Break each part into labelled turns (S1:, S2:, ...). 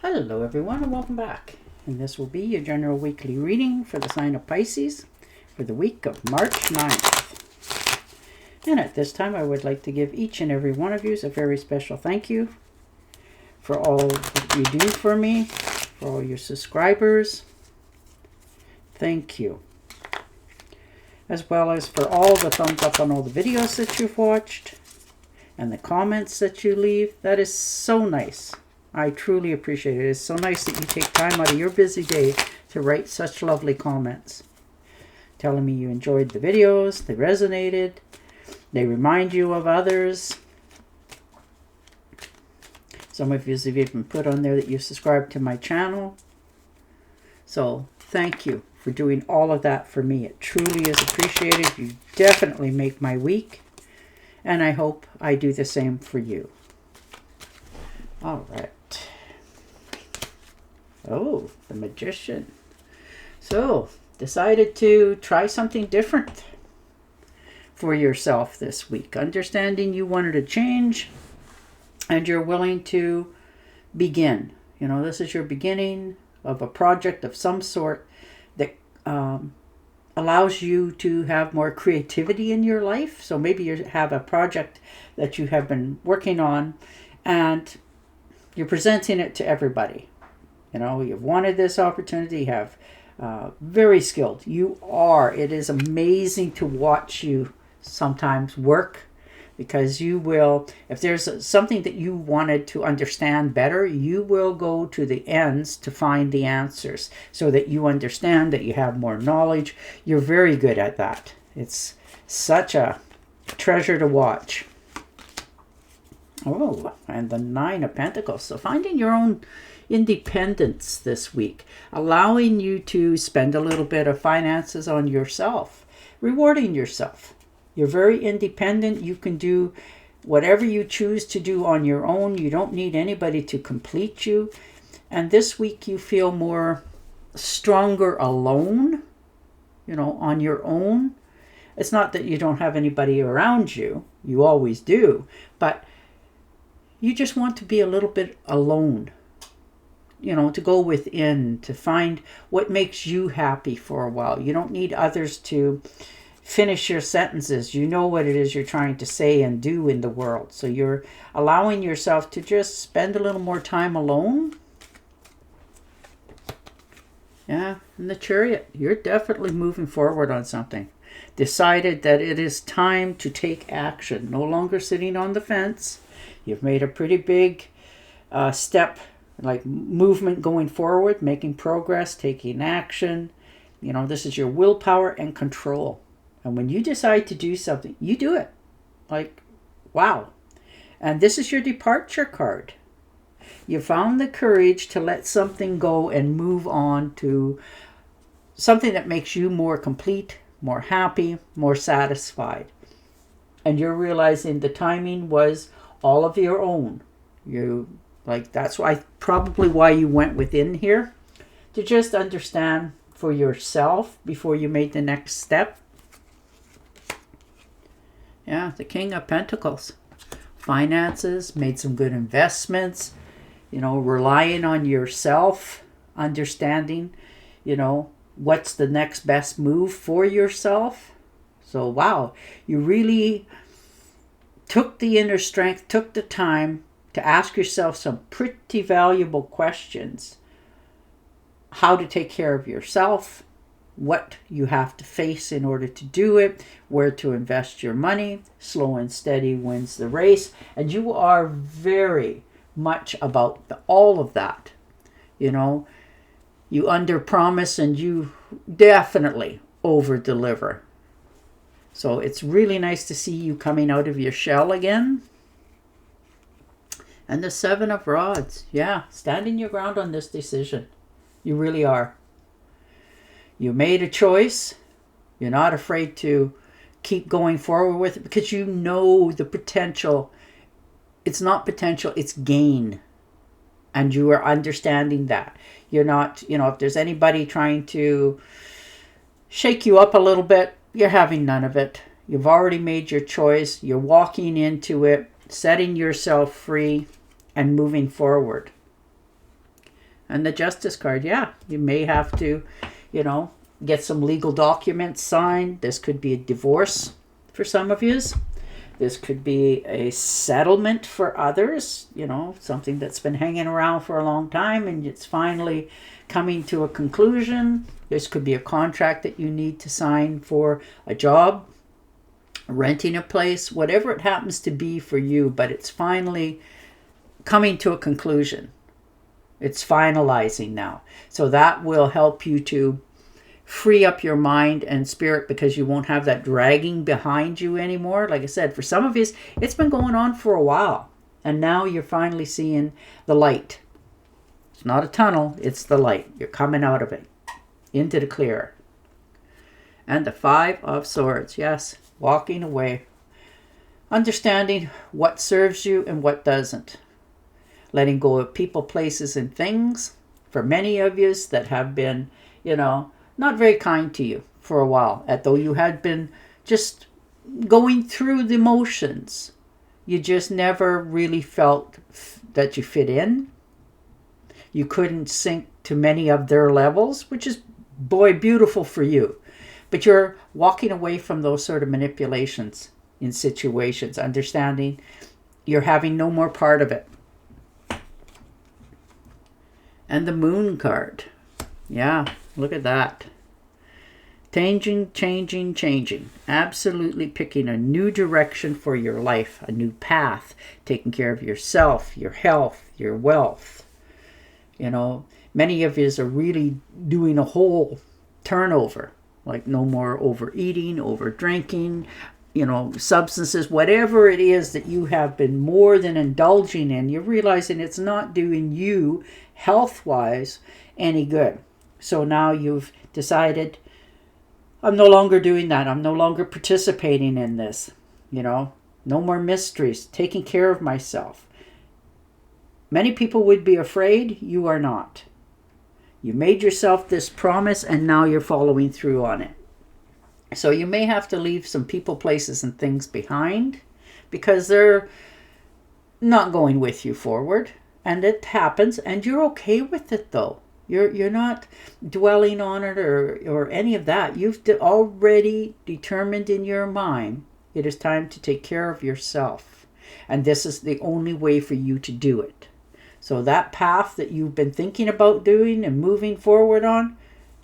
S1: Hello everyone and welcome back. And this will be your general weekly reading for the sign of Pisces for the week of March 9th. And at this time I would like to give each and every one of you a very special thank you for all that you do for me, for all your subscribers. Thank you. As well as for all the thumbs up on all the videos that you've watched and the comments that you leave. That is so nice. I truly appreciate it. It's so nice that you take time out of your busy day to write such lovely comments. Telling me you enjoyed the videos, they resonated, they remind you of others. Some of you have even put on there that you subscribe to my channel. So thank you for doing all of that for me. It truly is appreciated. You definitely make my week. And I hope I do the same for you. All right. Oh, the Magician. So, decided to try something different for yourself this week. Understanding you wanted to change and you're willing to begin. You know, this is your beginning of a project of some sort that allows you to have more creativity in your life. So maybe you have a project that you have been working on and you're presenting it to everybody. You know, you've wanted this opportunity, you have very skilled. You are. It is amazing to watch you sometimes work because you will, if there's something that you wanted to understand better, you will go to the ends to find the answers so that you understand, that you have more knowledge. You're very good at that. It's such a treasure to watch. Oh, and the Nine of Pentacles. So finding your own independence this week, allowing you to spend a little bit of finances on yourself, rewarding yourself. You're very independent. You can do whatever you choose to do on your own. You don't need anybody to complete you. And this week you feel more stronger alone, you know, on your own. It's not that you don't have anybody around you. You always do. But you just want to be a little bit alone. You know, to go within, to find what makes you happy for a while. You don't need others to finish your sentences. You know what it is you're trying to say and do in the world. So you're allowing yourself to just spend a little more time alone. Yeah, and the Chariot. You're definitely moving forward on something. Decided that it is time to take action. No longer sitting on the fence. You've made a pretty big step, like movement going forward, making progress, taking action. You know, this is your willpower and control. And when you decide to do something, you do it. Like, wow. And this is your departure card. You found the courage to let something go and move on to something that makes you more complete, more happy, more satisfied. And you're realizing the timing was all of your own. That's why probably why you went within here, to just understand for yourself before you made the next step. Yeah, the King of Pentacles. Finances, made some good investments, you know, relying on yourself, understanding, you know, what's the next best move for yourself. So, wow, you really took the inner strength, took the time to ask yourself some pretty valuable questions. How to take care of yourself, what you have to face in order to do it, where to invest your money. Slow and steady wins the race. And you are very much about all of that. You know, you under promise and you definitely over deliver. So it's really nice to see you coming out of your shell again. And the Seven of Rods. Yeah, standing your ground on this decision. You really are. You made a choice. You're not afraid to keep going forward with it because you know the potential. It's not potential, it's gain. And you are understanding that. You're not, you know, if there's anybody trying to shake you up a little bit, you're having none of it. You've already made your choice. You're walking into it, setting yourself free and moving forward. And the Justice card, yeah, you may have to, get some legal documents signed. This could be a divorce for some of you. This could be a settlement for others, something that's been hanging around for a long time and it's finally coming to a conclusion. This could be a contract that you need to sign for a job, renting a place, whatever it happens to be for you, but it's finally coming to a conclusion. It's finalizing now. So that will help you to free up your mind and spirit because you won't have that dragging behind you anymore. Like I said, for some of you, it's been going on for a while. And now you're finally seeing the light. It's not a tunnel, it's the light. You're coming out of it into the clear. And the Five of Swords. Yes, walking away. Understanding what serves you and what doesn't. Letting go of people, places, and things. For many of you that have been, not very kind to you for a while, though you had been just going through the motions. You just never really felt that you fit in. You couldn't sink to many of their levels, which is, boy, beautiful for you. But you're walking away from those sort of manipulations in situations, understanding you're having no more part of it. And the Moon card. Yeah, look at that. Changing. Absolutely picking a new direction for your life, a new path, taking care of yourself, your health, your wealth. Many of you are really doing a whole turnover, like no more overeating, over drinking, substances, whatever it is that you have been more than indulging in, you're realizing it's not doing you health-wise any good. So now you've decided, I'm no longer doing that. I'm no longer participating in this. No more mysteries, taking care of myself. Many people would be afraid. You are not. You made yourself this promise and now you're following through on it. So you may have to leave some people, places, and things behind because they're not going with you forward. And it happens, and you're okay with it, though. You're not dwelling on it or any of that. You've already determined in your mind it is time to take care of yourself. And this is the only way for you to do it. So that path that you've been thinking about doing and moving forward on,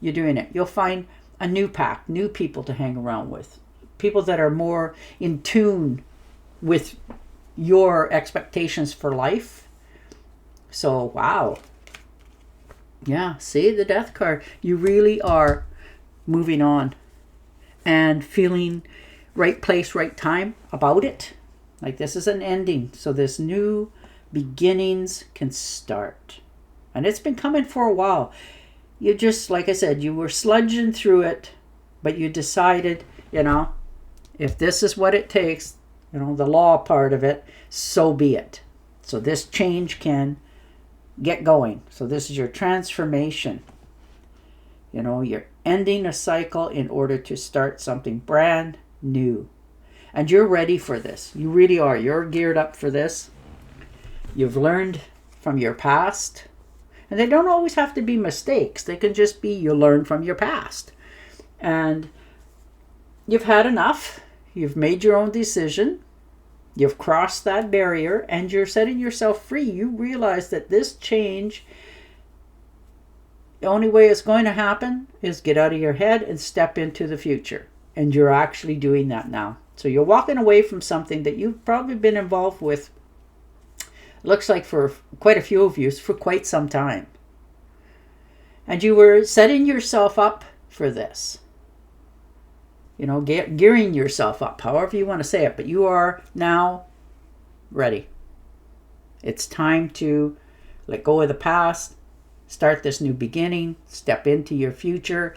S1: you're doing it. You'll find a new pack, new people to hang around with. People that are more in tune with your expectations for life. So, wow. Yeah, see the Death card. You really are moving on and feeling right place, right time about it. Like this is an ending. So this new beginnings can start. And it's been coming for a while. You just, like I said, you were sludging through it, but you decided, if this is what it takes, the law part of it, so be it. So this change can get going. So this is your transformation. You're ending a cycle in order to start something brand new. And you're ready for this. You really are. You're geared up for this. You've learned from your past. And they don't always have to be mistakes. They can just be you learn from your past. And you've had enough. You've made your own decision. You've crossed that barrier and you're setting yourself free. You realize that this change, the only way it's going to happen is get out of your head and step into the future. And you're actually doing that now. So you're walking away from something that you've probably been involved with, looks like for quite a few of you, for quite some time. And you were setting yourself up for this. Gearing yourself up, however you want to say it, but you are now ready. It's time to let go of the past, start this new beginning, step into your future.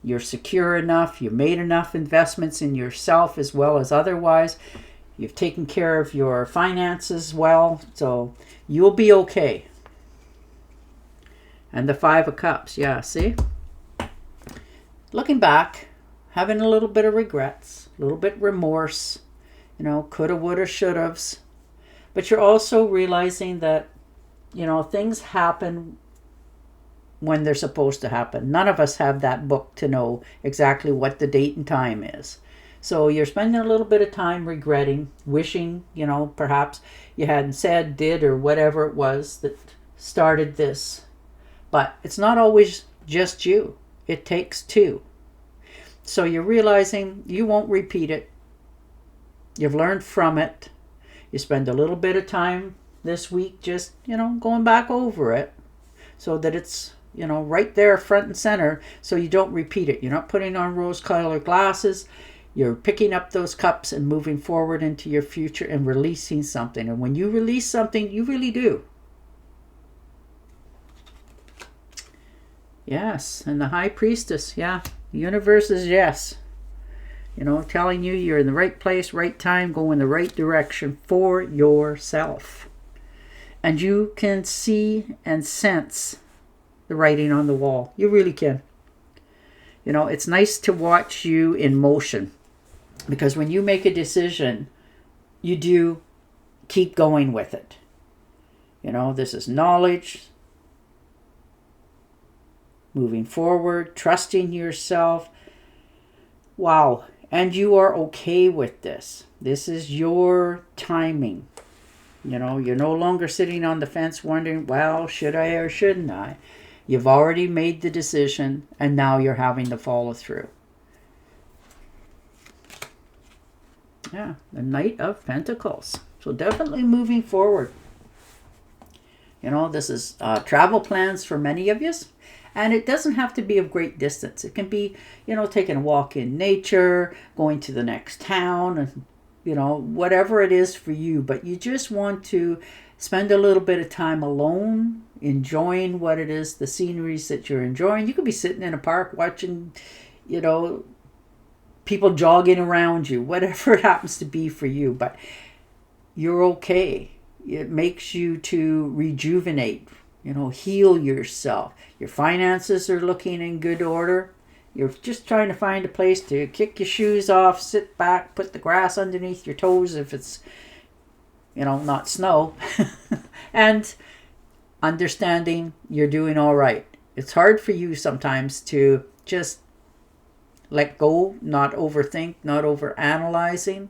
S1: You're secure enough, you've made enough investments in yourself as well as otherwise. You've taken care of your finances well, so you'll be okay. And the Five of Cups, yeah, see? Looking back, having a little bit of regrets, a little bit remorse, coulda, woulda, shoulda's. But you're also realizing that, things happen when they're supposed to happen. None of us have that book to know exactly what the date and time is. So you're spending a little bit of time regretting, wishing, perhaps you hadn't said, did, or whatever it was that started this. But it's not always just you. It takes two. So you're realizing you won't repeat it. You've learned from it. You spend a little bit of time this week just, going back over it so that it's, right there front and center so you don't repeat it. You're not putting on rose-colored glasses. You're picking up those cups and moving forward into your future and releasing something. And when you release something, you really do. Yes, and the High Priestess, yeah. The universe is yes. Telling you you're in the right place, right time, go in the right direction for yourself. And you can see and sense the writing on the wall. You really can. It's nice to watch you in motion. Because when you make a decision, you do keep going with it. This is knowledge. Moving forward, trusting yourself. Wow. And you are okay with this. This is your timing. You're no longer sitting on the fence wondering, well, should I or shouldn't I? You've already made the decision, and now you're having to follow through. Yeah, the Knight of Pentacles. So definitely moving forward. This is travel plans for many of you. And it doesn't have to be of great distance. It can be, taking a walk in nature, going to the next town, and, whatever it is for you. But you just want to spend a little bit of time alone, enjoying what it is, the sceneries that you're enjoying. You could be sitting in a park watching, people jogging around you, whatever it happens to be for you. But you're okay. It makes you to rejuvenate, heal yourself. Your finances are looking in good order. You're just trying to find a place to kick your shoes off, sit back, put the grass underneath your toes if it's, not snow. And understanding you're doing all right. It's hard for you sometimes to just let go, not overthink, not overanalyzing.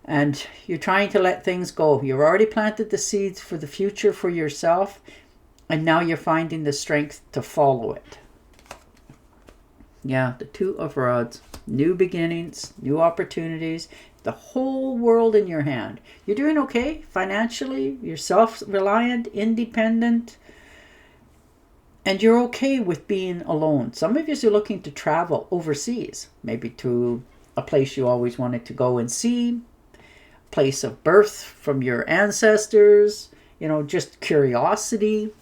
S1: And you're trying to let things go. You've already planted the seeds for the future for yourself. And now you're finding the strength to follow it. Yeah, the Two of Rods. New beginnings, new opportunities. The whole world in your hand. You're doing okay financially. You're self-reliant, independent. And you're okay with being alone. Some of you are looking to travel overseas. Maybe to a place you always wanted to go and see. Place of birth from your ancestors. Just curiosity.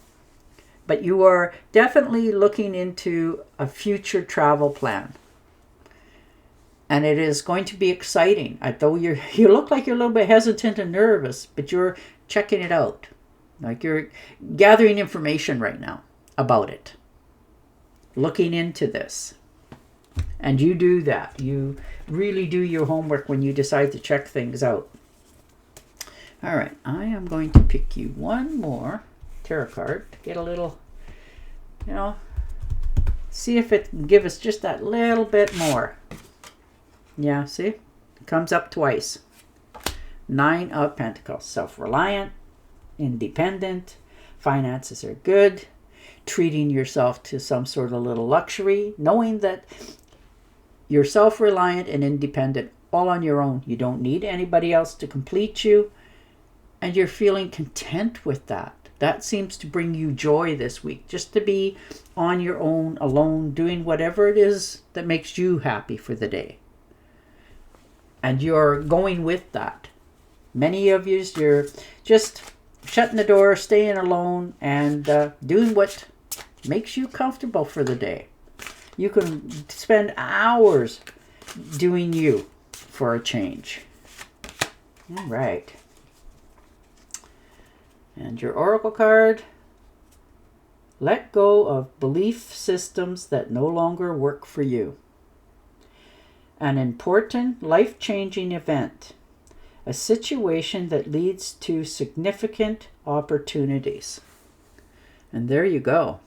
S1: But you are definitely looking into a future travel plan. And it is going to be exciting. Although you look like you're a little bit hesitant and nervous, but you're checking it out. Like you're gathering information right now about it. Looking into this. And you do that. You really do your homework when you decide to check things out. All right. I am going to pick you one more tarot card to get a little, see if it can give us just that little bit more. Yeah, see? It comes up twice. 9 of Pentacles. Self-reliant, independent, finances are good, treating yourself to some sort of little luxury, knowing that you're self-reliant and independent all on your own. You don't need anybody else to complete you, and you're feeling content with that. That seems to bring you joy this week, just to be on your own, alone, doing whatever it is that makes you happy for the day. And you're going with that. Many of you, you're just shutting the door, staying alone, and doing what makes you comfortable for the day. You can spend hours doing you for a change. All right. And your oracle card. Let go of belief systems that no longer work for you. An important, life-changing event. A situation that leads to significant opportunities. And there you go.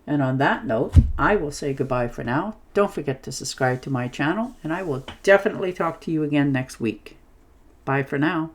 S1: And on that note, I will say goodbye for now. Don't forget to subscribe to my channel, and I will definitely talk to you again next week. Bye for now.